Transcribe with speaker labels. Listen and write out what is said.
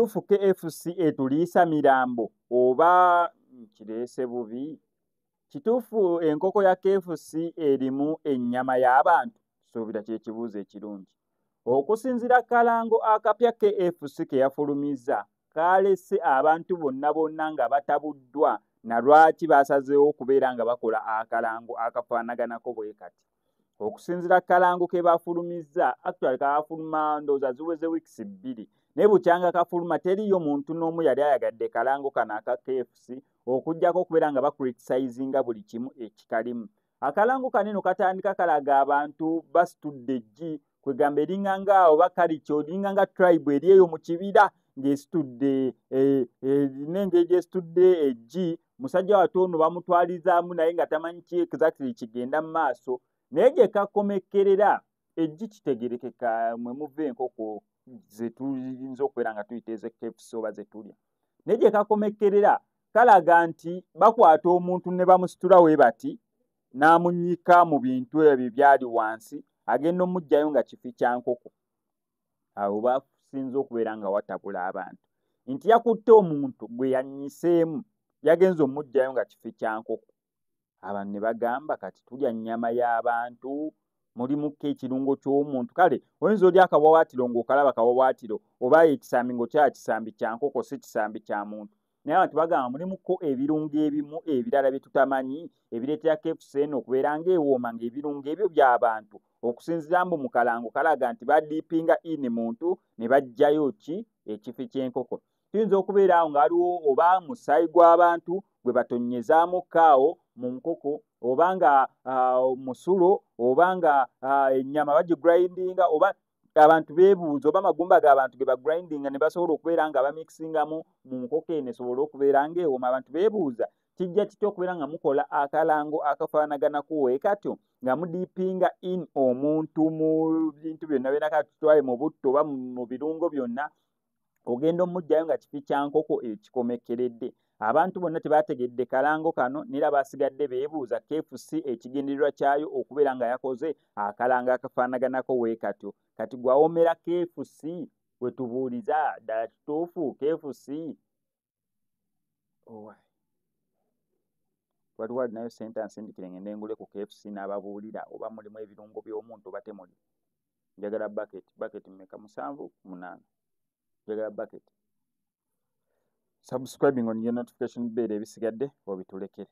Speaker 1: kituufu KFC etuliisa mirambo oba kireese bubi? Kituufu enkoko ya KFC erimu ennyama y'abantu? Suubira kye kibuuzo ekirungi. Okusinziira kalango akapya KFC ke yafulumizza kaalese abantu bonna nga batabuddwa na lwaki baasazeewo okubeera nga bakola akalango akafaanaganako bwe kati. Okusinziira kalango ke bafulumizza actually kaafuluma ndowooza ziweze wiikisi 2 naye bukyanga kafuluma teriyo muntu n'omu yali ayagadde kalango kano aka KFC okuggyako okubeera nga bakuritisayizinga buli kimu ekikalimu. Akalango kaneno katandika kalaga abantu basitudde eggi kwegamba eringa ngaawo bakalicho eringa nga tribe eri eyo mu kibira ng'esitudde n'engeri gy'esitudde eggi. Musajja wattu ono bamutwalizaamu naye nga tamanyi ki exactly kigenda mu maaso. Naye gye kakomekkerera eggi kitegerekeka mwe muva enkoko ze tuyinza okubeera nga tuyita eze KFC oba ze tulya. Naye gye kakomekkerera kalaga nti bakwata omuntu ne bamusitula we bati n'amunnyika mu bintu ebyo byali wansi agenda omuggyayo nga kifi kya nkoko. Awo basinze okubeera nga watabula abantu nti yakutte omuntu gwe yannyiseemu yagenza omuggyayo nga kifi kya nkoko. Abantu ne bagamba kati tulya nnyama y'abantu mulimuko ekirungo ky'omuntu. Kale oyinza olya akawawaatiro ng'okalaba kawawaatiro oba ekisambi ng'okyala kisambi kya nkoko si kisambi kya muntu. Naye abantu bagamba mulimuko ebirungo ebimu ebirala bye tutamanyi ebireetera KFC eno okubeera ng'ewooma ng'ebirungo ebyo by'abantu. Okusinziira mbu mu kalango kalaga nti badiipinga ini muntu ne baggyayo ekifi ky'enkoko. Tuyinza okubeera awo nga waliwo oba musaayi gw'abantu gwe batonyezaamu kaawo mu nkoko oba nga musulo oba nga ennyama bagigirayindinga oba abantu beebuuza oba amagumba g'abantu ge bagirayindinga ne basobola okubeera nga bamikisingamu mu nkoko eno esobole okubeera ng'ewooma. Abantu beebuuza kijja kitya okubeera nga mukola akalango akafaanaganako we katyo nga mudiipinga in omuntu mu bintu byonna byonna kati tutwale mu butto oba mu birungo byonna ogenda omuggyayo nga kifi kya nkoko ekikomekkeredde. Abantu bonna tebaategedde kalango kano nera basigadde beebuuza KFC ekigendererwa kyayo okubeera nga yakoze akalango akafaanaganako we katyo. Kati gwawomera KFC we tubuuliza ddala kituufu KFC? Waliwo alinayo ssente ansindikire ngende ngule ku KFC n'ababuulira oba mulimu ebirungo by'omuntu oba temuli. Njagala bucket mmeka 7 8. Njagala bucket. Subscribing on your notification bell ebisigadde obitulekere.